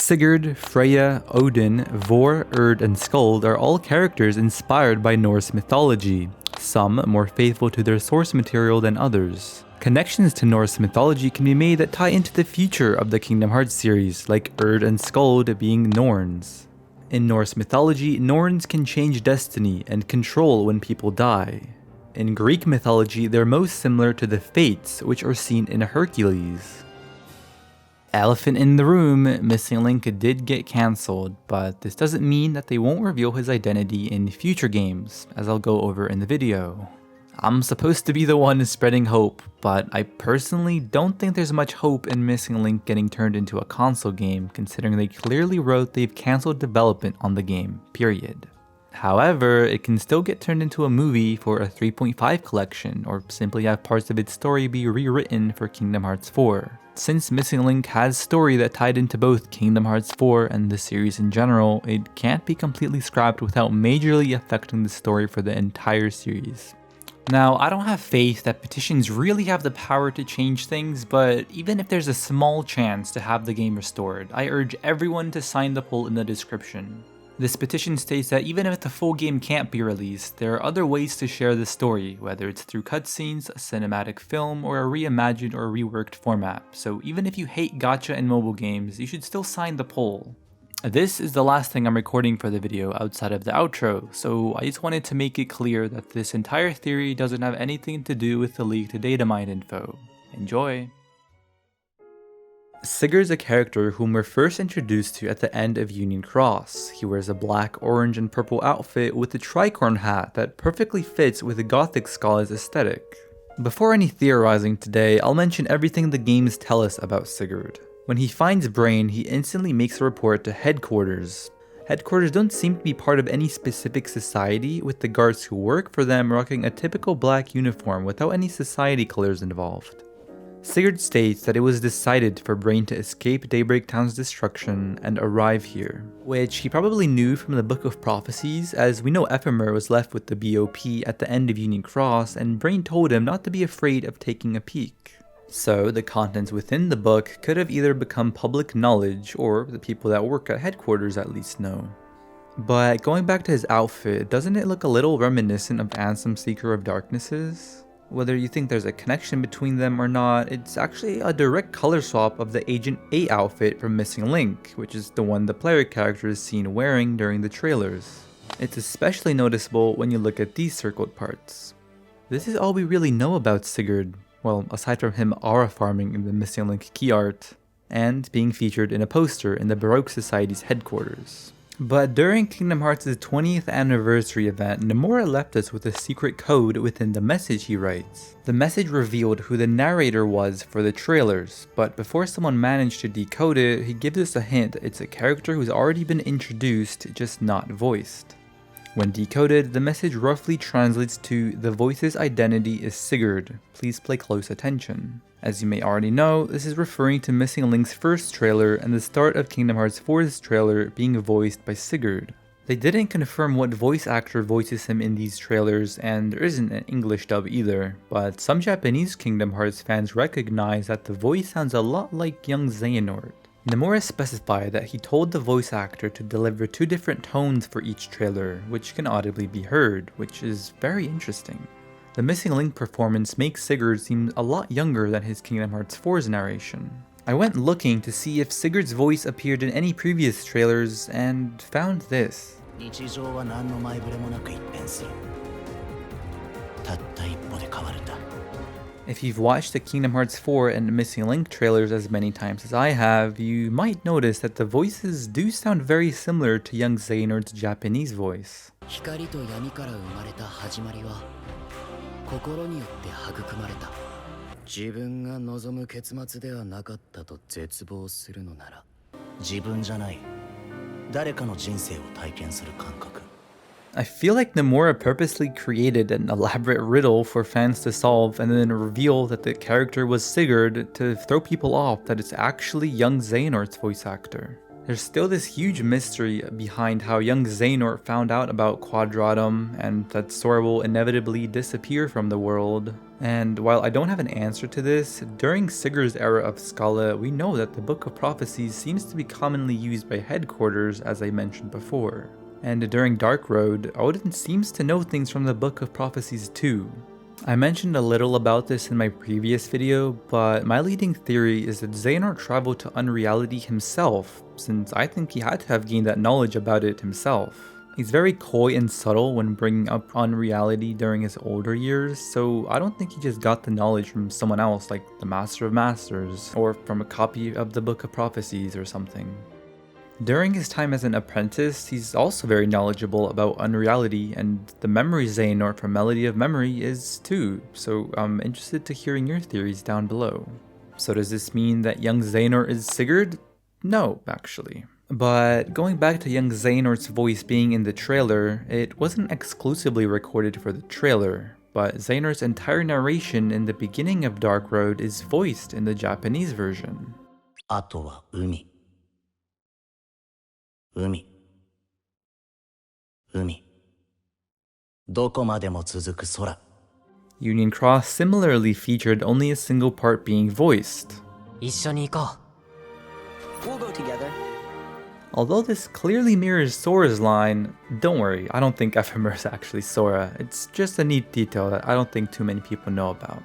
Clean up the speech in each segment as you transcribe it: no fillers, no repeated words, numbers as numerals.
Sigurd, Freya, Odin, Vor, Urd, and Skuld are all characters inspired by Norse mythology, some more faithful to their source material than others. Connections to Norse mythology can be made that tie into the future of the Kingdom Hearts series, like Urd and Skuld being Norns. In Norse mythology, Norns can change destiny and control when people die. In Greek mythology, they're most similar to the Fates, which are seen in Hercules. Elephant in the room, Missing Link did get cancelled, but this doesn't mean that they won't reveal his identity in future games, as I'll go over in the video. I'm supposed to be the one spreading hope, but I personally don't think there's much hope in Missing Link getting turned into a console game, considering they clearly wrote they've cancelled development on the game, period. However, it can still get turned into a movie for a 3.5 collection, or simply have parts of its story be rewritten for Kingdom Hearts 4. Since Missing Link has story that tied into both Kingdom Hearts 4 and the series in general, it can't be completely scrapped without majorly affecting the story for the entire series. Now, I don't have faith that petitions really have the power to change things, but even if there's a small chance to have the game restored, I urge everyone to sign the poll in the description. This petition states that even if the full game can't be released, there are other ways to share the story, whether it's through cutscenes, a cinematic film, or a reimagined or reworked format. So even if you hate gacha and mobile games, you should still sign the poll. This is the last thing I'm recording for the video outside of the outro, so I just wanted to make it clear that this entire theory doesn't have anything to do with the leaked datamine info. Enjoy! Sigurd's a character whom we're first introduced to at the end of Union Cross. He wears a black, orange, and purple outfit with a tricorn hat that perfectly fits with the Gothic Skull's aesthetic. Before any theorizing today, I'll mention everything the games tell us about Sigurd. When he finds Brain, he instantly makes a report to Headquarters. Headquarters don't seem to be part of any specific society, with the guards who work for them rocking a typical black uniform without any society colors involved. Sigurd states that it was decided for Brain to escape Daybreak Town's destruction and arrive here, which he probably knew from the Book of Prophecies, as we know Ephemer was left with the BOP at the end of Union Cross, and Brain told him not to be afraid of taking a peek. So the contents within the book could have either become public knowledge, or the people that work at Headquarters at least know. But going back to his outfit, doesn't it look a little reminiscent of Ansem Seeker of Darknesses? Whether you think there's a connection between them or not, it's actually a direct color swap of the Agent 8 outfit from Missing Link, which is the one the player character is seen wearing during the trailers. It's especially noticeable when you look at these circled parts. This is all we really know about Sigurd, well, aside from him aura farming in the Missing Link key art, and being featured in a poster in the Baroque Society's headquarters. But during Kingdom Hearts' 20th anniversary event, Nomura left us with a secret code within the message he writes. The message revealed who the narrator was for the trailers, but before someone managed to decode it, he gives us a hint that it's a character who's already been introduced, just not voiced. When decoded, the message roughly translates to, "The voice's identity is Sigurd, please pay close attention." As you may already know, this is referring to Missing Link's first trailer and the start of Kingdom Hearts 4's trailer being voiced by Sigurd. They didn't confirm what voice actor voices him in these trailers, and there isn't an English dub either, but some Japanese Kingdom Hearts fans recognize that the voice sounds a lot like young Xehanort. Nomura specified that he told the voice actor to deliver 2 different tones for each trailer, which can audibly be heard, which is very interesting. The Missing Link performance makes Sigurd seem a lot younger than his Kingdom Hearts 4's narration. I went looking to see if Sigurd's voice appeared in any previous trailers and found this. If you've watched the Kingdom Hearts 4 and Missing Link trailers as many times as I have, you might notice that the voices do sound very similar to young Xehanort's Japanese voice. I feel like Nomura purposely created an elaborate riddle for fans to solve and then reveal that the character was Sigurd to throw people off that it's actually young Xehanort's voice actor. There's still this huge mystery behind how young Xehanort found out about Quadratum and that Sora will inevitably disappear from the world. And while I don't have an answer to this, during Sigurd's era of Skala, we know that the Book of Prophecies seems to be commonly used by headquarters, as I mentioned before. And during Dark Road, Odin seems to know things from the Book of Prophecies too. I mentioned a little about this in my previous video, but my leading theory is that Xehanort traveled to Unreality himself, since I think he had to have gained that knowledge about it himself. He's very coy and subtle when bringing up Unreality during his older years, so I don't think he just got the knowledge from someone else like the Master of Masters, or from a copy of the Book of Prophecies or something. During his time as an apprentice, he's also very knowledgeable about Unreality, and the memory Xehanort from Melody of Memory is too, so I'm interested to hearing your theories down below. So does this mean that young Xehanort is Sigurd? No, actually. But going back to young Xehanort's voice being in the trailer, it wasn't exclusively recorded for the trailer, but Xehanort's entire narration in the beginning of Dark Road is voiced in the Japanese version. あとは海。海。海。どこまでも続く空。Union Cross similarly featured only a single part being voiced. 一緒に行こう。We'll go together. Although this clearly mirrors Sora's line, don't worry, I don't think Ephemer is actually Sora, it's just a neat detail that I don't think too many people know about.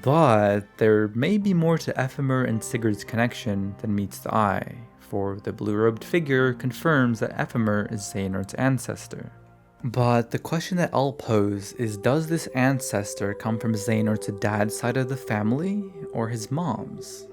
But there may be more to Ephemer and Sigurd's connection than meets the eye, for the blue-robed figure confirms that Ephemer is Xehanort's ancestor. But the question that I'll pose is, does this ancestor come from Xehanort's dad's side of the family, or his mom's?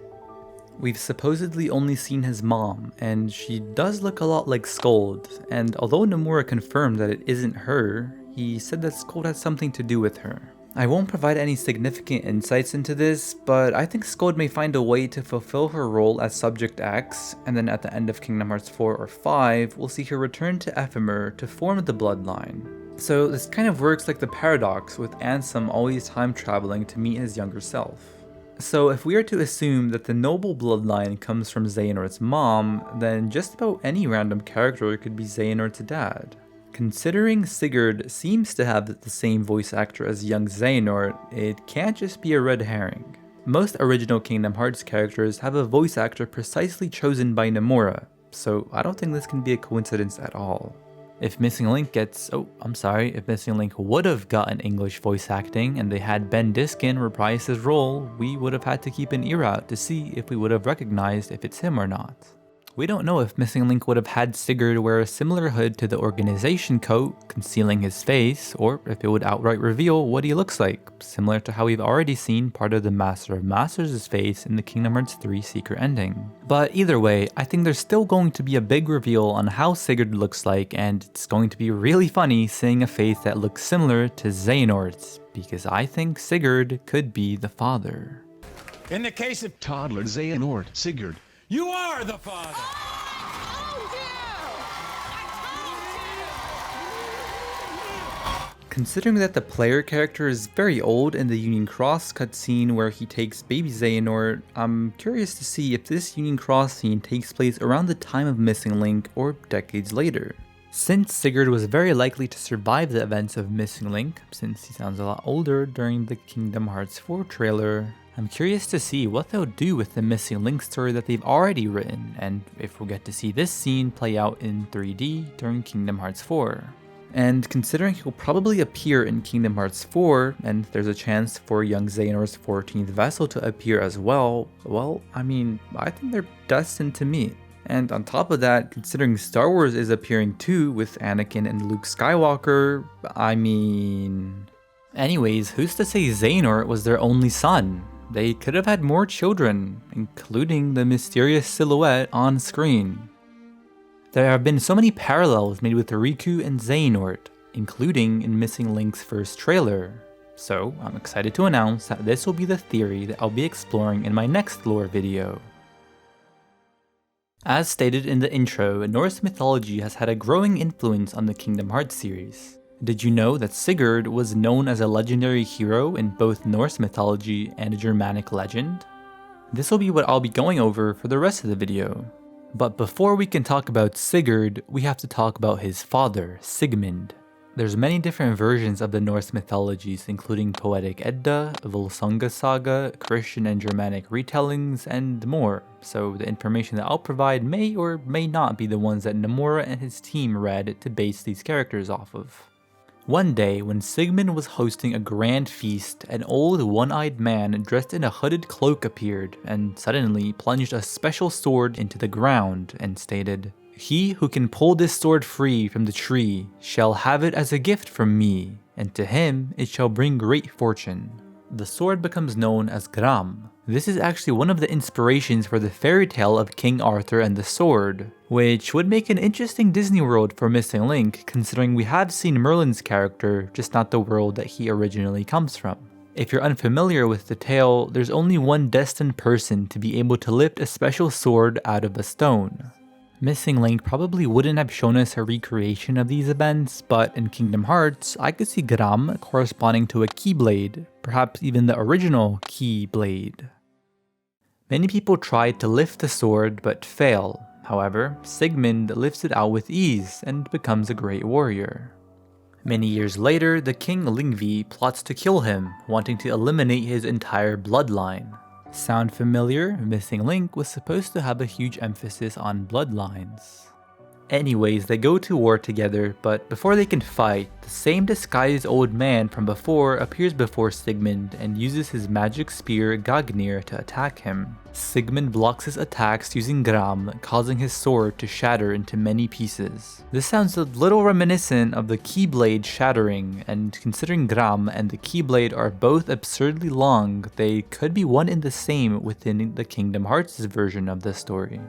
We've supposedly only seen his mom, and she does look a lot like Skuld, and although Nomura confirmed that it isn't her, he said that Skuld has something to do with her. I won't provide any significant insights into this, but I think Skuld may find a way to fulfill her role as Subject X, and then at the end of Kingdom Hearts 4 or 5, we'll see her return to Ephemer to form the bloodline. So this kind of works like the paradox, with Ansem always time traveling to meet his younger self. So if we are to assume that the noble bloodline comes from Xehanort's mom, then just about any random character could be Xehanort's dad. Considering Sigurd seems to have the same voice actor as young Xehanort, it can't just be a red herring. Most original Kingdom Hearts characters have a voice actor precisely chosen by Nomura, so I don't think this can be a coincidence at all. If Missing Link if Missing Link would have gotten English voice acting and they had Ben Diskin reprise his role, we would have had to keep an ear out to see if we would have recognized if it's him or not. We don't know if Missing Link would have had Sigurd wear a similar hood to the organization coat, concealing his face, or if it would outright reveal what he looks like, similar to how we've already seen part of the Master of Masters' face in the Kingdom Hearts 3 secret ending. But either way, I think there's still going to be a big reveal on how Sigurd looks like, and it's going to be really funny seeing a face that looks similar to Xehanort's, because I think Sigurd could be the father. In the case of toddler Xehanort, Sigurd, you are the father! Considering that the player character is very old in the Union Cross cutscene where he takes baby Xehanort, I'm curious to see if this Union Cross scene takes place around the time of Missing Link or decades later. Since Sigurd was very likely to survive the events of Missing Link, since he sounds a lot older during the Kingdom Hearts 4 trailer, I'm curious to see what they'll do with the Missing Link story that they've already written, and if we'll get to see this scene play out in 3D during Kingdom Hearts 4. And considering he'll probably appear in Kingdom Hearts 4, and there's a chance for young Xehanort's 14th vessel to appear as well, I think they're destined to meet. And on top of that, considering Star Wars is appearing too with Anakin and Luke Skywalker, Anyways, who's to say Xehanort was their only son? They could have had more children, including the mysterious silhouette on screen. There have been so many parallels made with Riku and Xehanort, including in Missing Link's first trailer. So I'm excited to announce that this will be the theory that I'll be exploring in my next lore video. As stated in the intro, Norse mythology has had a growing influence on the Kingdom Hearts series. Did you know that Sigurd was known as a legendary hero in both Norse mythology and Germanic legend? This will be what I'll be going over for the rest of the video. But before we can talk about Sigurd, we have to talk about his father, Sigmund. There's many different versions of the Norse mythologies, including Poetic Edda, Volsunga Saga, Christian and Germanic retellings, and more, so the information that I'll provide may or may not be the ones that Nomura and his team read to base these characters off of. One day, when Sigmund was hosting a grand feast, an old one-eyed man dressed in a hooded cloak appeared and suddenly plunged a special sword into the ground and stated, "He who can pull this sword free from the tree shall have it as a gift from me, and to him it shall bring great fortune." The sword becomes known as Gram. This is actually one of the inspirations for the fairy tale of King Arthur and the Sword, which would make an interesting Disney world for Missing Link, considering we have seen Merlin's character, just not the world that he originally comes from. If you're unfamiliar with the tale, there's only one destined person to be able to lift a special sword out of a stone. Missing Link probably wouldn't have shown us a recreation of these events, but in Kingdom Hearts, I could see Gram corresponding to a Keyblade, perhaps even the original Keyblade. Many people tried to lift the sword but fail. However, Sigmund lifts it out with ease and becomes a great warrior. Many years later, the king Lingvi plots to kill him, wanting to eliminate his entire bloodline. Sound familiar? Missing Link was supposed to have a huge emphasis on bloodlines. Anyways, they go to war together, but before they can fight, the same disguised old man from before appears before Sigmund and uses his magic spear Gagnir to attack him. Sigmund blocks his attacks using Gram, causing his sword to shatter into many pieces. This sounds a little reminiscent of the Keyblade shattering, and considering Gram and the Keyblade are both absurdly long, they could be one and the same within the Kingdom Hearts version of the story.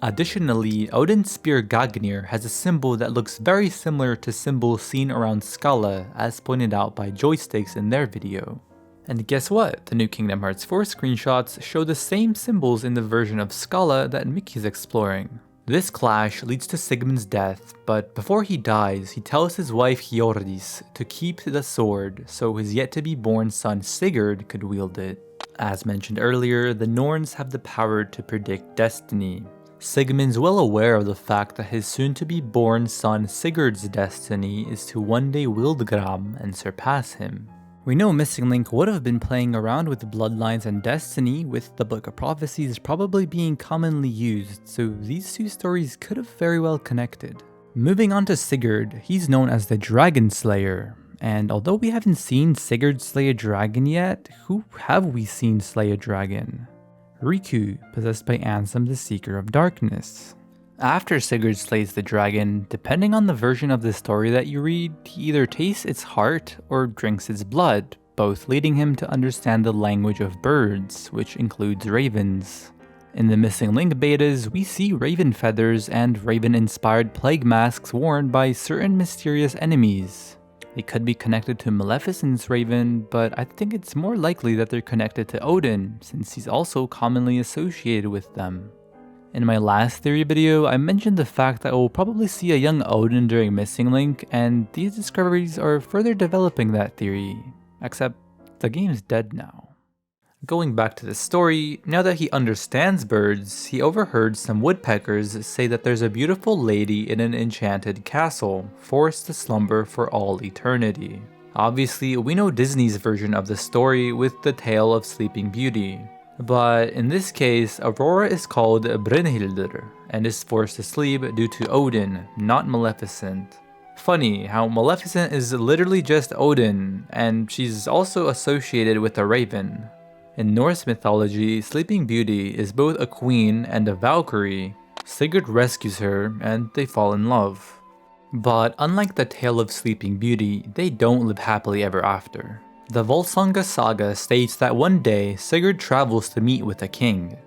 Additionally, Odin's spear Gagnir has a symbol that looks very similar to symbols seen around Skala, as pointed out by Joysticks in their video. And guess what? The new Kingdom Hearts 4 screenshots show the same symbols in the version of Skala that Mickey's exploring. This clash leads to Sigmund's death, but before he dies, he tells his wife Hjordis to keep the sword so his yet-to-be-born son Sigurd could wield it. As mentioned earlier, the Norns have the power to predict destiny. Sigmund's well aware of the fact that his soon-to-be-born son Sigurd's destiny is to one day wield Gram and surpass him. We know Missing Link would have been playing around with bloodlines and destiny, with the Book of Prophecies probably being commonly used, so these two stories could have very well connected. Moving on to Sigurd, he's known as the Dragon Slayer, and although we haven't seen Sigurd slay a dragon yet, who have we seen slay a dragon? Riku, possessed by Ansem the Seeker of Darkness. After Sigurd slays the dragon, depending on the version of the story that you read, he either tastes its heart or drinks its blood, both leading him to understand the language of birds, which includes ravens. In the Missing Link betas, we see raven feathers and raven-inspired plague masks worn by certain mysterious enemies. They could be connected to Maleficent's raven, but I think it's more likely that they're connected to Odin, since he's also commonly associated with them. In my last theory video, I mentioned the fact that we'll probably see a young Odin during Missing Link, and these discoveries are further developing that theory, except the game's dead now. Going back to the story, now that he understands birds, he overheard some woodpeckers say that there's a beautiful lady in an enchanted castle, forced to slumber for all eternity. Obviously, we know Disney's version of the story with the tale of Sleeping Beauty. But in this case, Aurora is called Brynhildr and is forced to sleep due to Odin, not Maleficent. Funny how Maleficent is literally just Odin, and she's also associated with a raven. In Norse mythology, Sleeping Beauty is both a queen and a Valkyrie. Sigurd rescues her, and they fall in love. But unlike the tale of Sleeping Beauty, they don't live happily ever after. The Volsunga saga states that one day, Sigurd travels to meet with a king.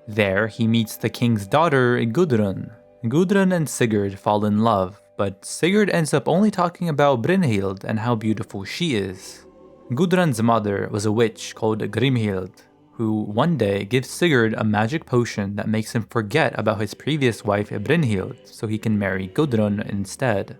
There, he meets the king's daughter, Gudrun. Gudrun and Sigurd fall in love, but Sigurd ends up only talking about Brynhild and how beautiful she is. Gudrun's mother was a witch called Grimhild, who one day gives Sigurd a magic potion that makes him forget about his previous wife Brynhild so he can marry Gudrun instead.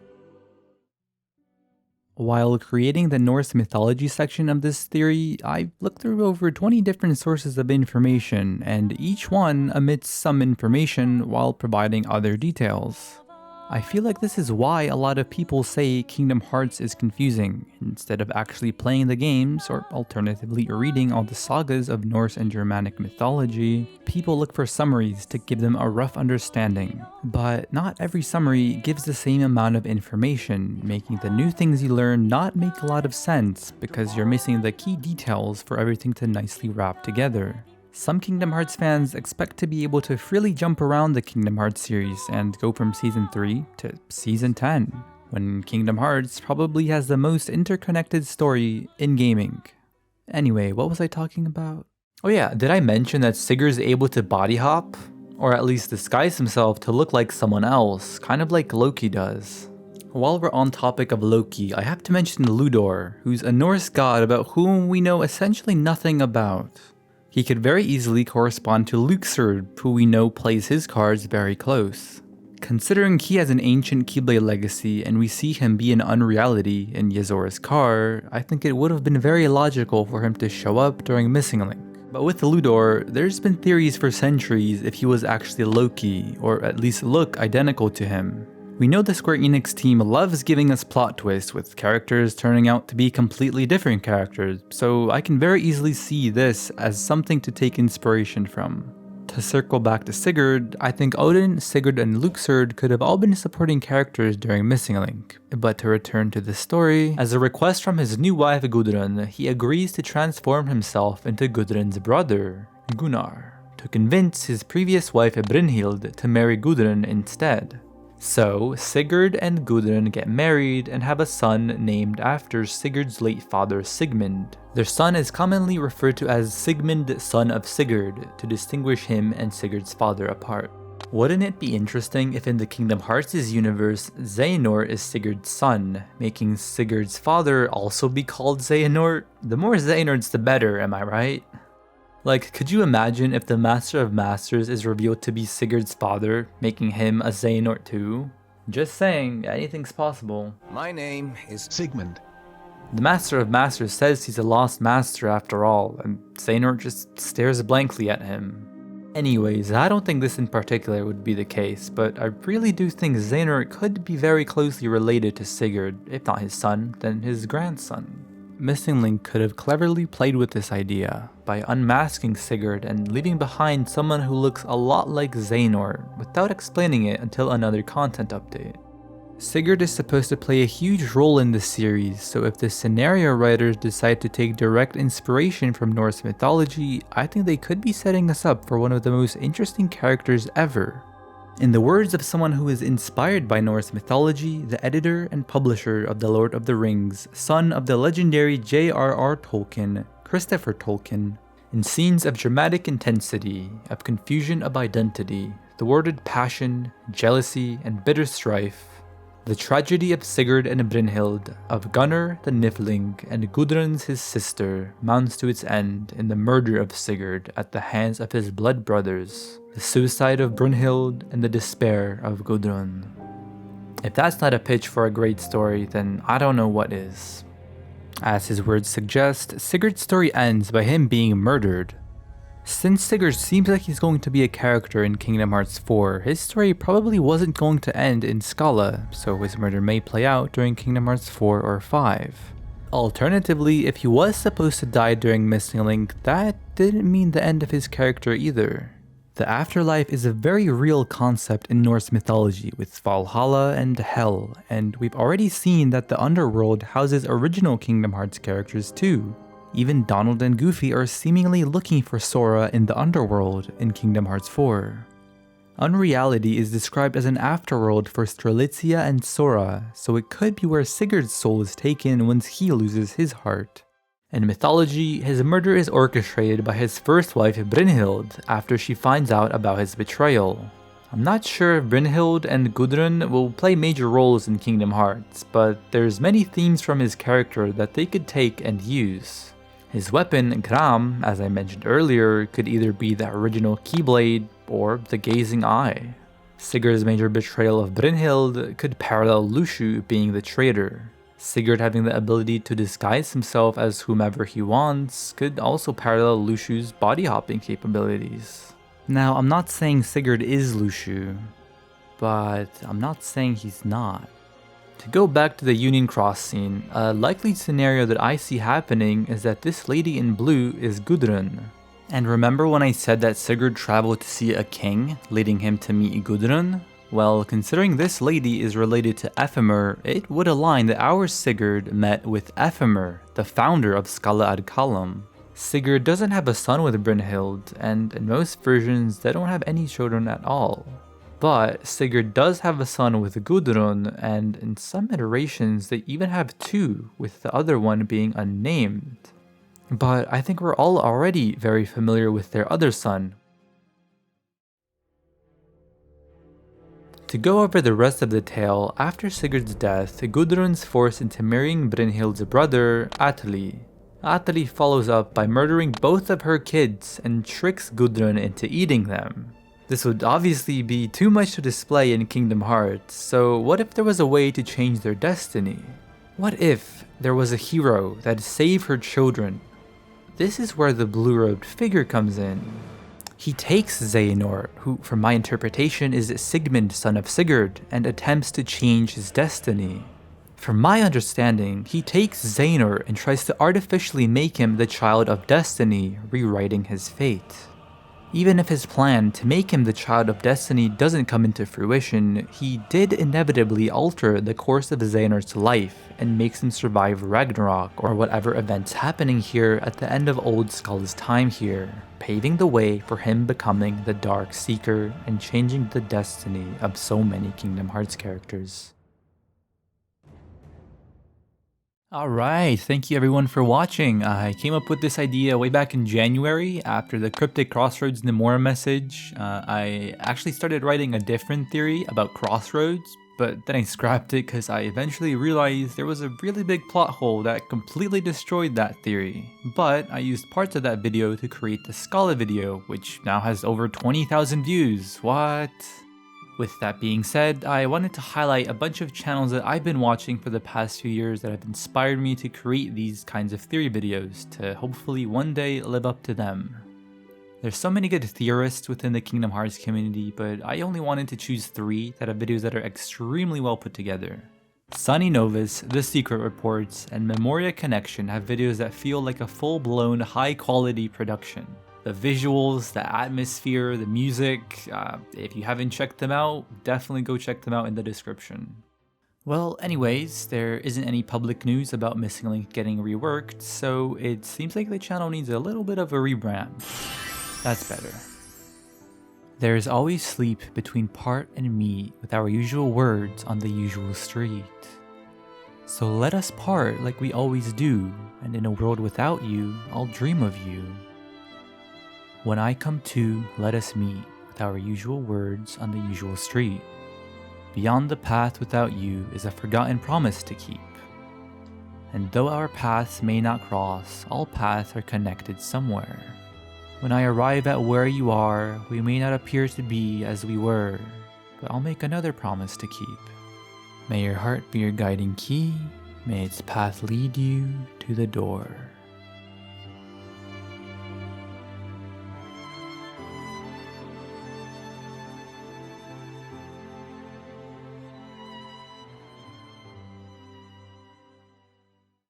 While creating the Norse mythology section of this theory, I looked through over 20 different sources of information, and each one omits some information while providing other details. I feel like this is why a lot of people say Kingdom Hearts is confusing. Instead of actually playing the games, or alternatively reading all the sagas of Norse and Germanic mythology, people look for summaries to give them a rough understanding. But not every summary gives the same amount of information, making the new things you learn not make a lot of sense because you're missing the key details for everything to nicely wrap together. Some Kingdom Hearts fans expect to be able to freely jump around the Kingdom Hearts series and go from Season 3 to Season 10, when Kingdom Hearts probably has the most interconnected story in gaming. Anyway, what was I talking about? Oh yeah, did I mention that Sigurd's able to body hop? Or at least disguise himself to look like someone else, kind of like Loki does. While we're on topic of Loki, I have to mention Ludor, who's a Norse god about whom we know essentially nothing about. He could very easily correspond to Luxord, who we know plays his cards very close. Considering he has an ancient Keyblade legacy and we see him be an unreality in Yazora's car, I think it would have been very logical for him to show up during Missing Link. But with Ludor, there's been theories for centuries if he was actually Loki, or at least look identical to him. We know the Square Enix team loves giving us plot twists with characters turning out to be completely different characters, so I can very easily see this as something to take inspiration from. To circle back to Sigurd, I think Odin, Sigurd, and Luxord could have all been supporting characters during Missing Link. But to return to the story, as a request from his new wife Gudrun, he agrees to transform himself into Gudrun's brother, Gunnar, to convince his previous wife Brynhild to marry Gudrun instead. So, Sigurd and Gudrun get married and have a son named after Sigurd's late father Sigmund. Their son is commonly referred to as Sigmund, son of Sigurd, to distinguish him and Sigurd's father apart. Wouldn't it be interesting if in the Kingdom Hearts' universe, Xehanort is Sigurd's son, making Sigurd's father also be called Xehanort? The more Xehanorts the better, am I right? Like, could you imagine if the Master of Masters is revealed to be Sigurd's father, making him a Xehanort too? Just saying, anything's possible. My name is Sigmund. The Master of Masters says he's a lost master after all, and Xehanort just stares blankly at him. Anyways, I don't think this in particular would be the case, but I really do think Xehanort could be very closely related to Sigurd, if not his son, then his grandson. Missing Link could have cleverly played with this idea by unmasking Sigurd and leaving behind someone who looks a lot like Xehanort without explaining it until another content update. Sigurd is supposed to play a huge role in this series, so if the scenario writers decide to take direct inspiration from Norse mythology, I think they could be setting us up for one of the most interesting characters ever. In the words of someone who is inspired by Norse mythology, the editor and publisher of The Lord of the Rings, son of the legendary J.R.R. Tolkien, Christopher Tolkien, in scenes of dramatic intensity, of confusion of identity, thwarted passion, jealousy, and bitter strife, the tragedy of Sigurd and Brynhild, of Gunnar the Nifling and Gudrun's his sister, mounts to its end in the murder of Sigurd at the hands of his blood brothers, the suicide of Brynhild, and the despair of Gudrun. If that's not a pitch for a great story, then I don't know what is. As his words suggest, Sigurd's story ends by him being murdered. Since Sigurd seems like he's going to be a character in Kingdom Hearts 4, his story probably wasn't going to end in Scala, so his murder may play out during Kingdom Hearts 4 or 5. Alternatively, if he was supposed to die during Missing Link, that didn't mean the end of his character either. The afterlife is a very real concept in Norse mythology with Valhalla and Hell, and we've already seen that the underworld houses original Kingdom Hearts characters too. Even Donald and Goofy are seemingly looking for Sora in the underworld in Kingdom Hearts 4. Unreality is described as an afterworld for Strelitzia and Sora, so it could be where Sigurd's soul is taken once he loses his heart. In mythology, his murder is orchestrated by his first wife Brynhild after she finds out about his betrayal. I'm not sure if Brynhild and Gudrun will play major roles in Kingdom Hearts, but there's many themes from his character that they could take and use. His weapon, Gram, as I mentioned earlier, could either be the original Keyblade or the Gazing Eye. Sigurd's major betrayal of Brynhild could parallel Lushu being the traitor. Sigurd having the ability to disguise himself as whomever he wants could also parallel Lushu's body hopping capabilities. Now, I'm not saying Sigurd is Lushu. but I'm not saying he's not. To go back to the Union Cross scene, a likely scenario that I see happening is that this lady in blue is Gudrun. And remember when I said that Sigurd traveled to see a king, leading him to meet Gudrun? Well, considering this lady is related to Ephemer, it would align that our Sigurd met with Ephemer, the founder of Skalla ad Kalam. Sigurd doesn't have a son with Brynhild, and in most versions they don't have any children at all. But Sigurd does have a son with Gudrun, and in some iterations they even have two, with the other one being unnamed. But I think we're all already very familiar with their other son. To go over the rest of the tale, after Sigurd's death, Gudrun's forced into marrying Brynhild's brother, Atli. Atli follows up by murdering both of her kids and tricks Gudrun into eating them. This would obviously be too much to display in Kingdom Hearts, so what if there was a way to change their destiny? What if there was a hero that'd save her children? This is where the blue-robed figure comes in. He takes Xehanort, who from my interpretation is Sigmund, son of Sigurd, and attempts to change his destiny. From my understanding, he takes Xehanort and tries to artificially make him the child of destiny, rewriting his fate. Even if his plan to make him the child of destiny doesn't come into fruition, he did inevitably alter the course of Xehanort's life and makes him survive Ragnarok or whatever events happening here at the end of Old Skull's time here, paving the way for him becoming the Dark Seeker and changing the destiny of so many Kingdom Hearts characters. Alright, thank you everyone for watching. I came up with this idea way back in January after the Cryptic Crossroads Nomura message. I actually started writing a different theory about Crossroads, but then I scrapped it because I eventually realized there was a really big plot hole that completely destroyed that theory. But I used parts of that video to create the Skalla video, which now has over 20,000 views. What? With that being said, I wanted to highlight a bunch of channels that I've been watching for the past few years that have inspired me to create these kinds of theory videos to hopefully one day live up to them. There's so many good theorists within the Kingdom Hearts community, but I only wanted to choose 3 that have videos that are extremely well put together. Sunny Novus, The Secret Reports, and Memoria Connection have videos that feel like a full-blown high-quality production. The visuals, the atmosphere, the music, if you haven't checked them out, definitely go check them out in the description. Well, anyways, there isn't any public news about Missing Link getting reworked, so it seems like the channel needs a little bit of a rebrand. That's better. There is always sleep between part and meet with our usual words on the usual street. So let us part like we always do, and in a world without you, I'll dream of you. When I come to, let us meet with our usual words on the usual street. Beyond the path without you is a forgotten promise to keep. And though our paths may not cross, all paths are connected somewhere. When I arrive at where you are, we may not appear to be as we were, but I'll make another promise to keep. May your heart be your guiding key, may its path lead you to the door.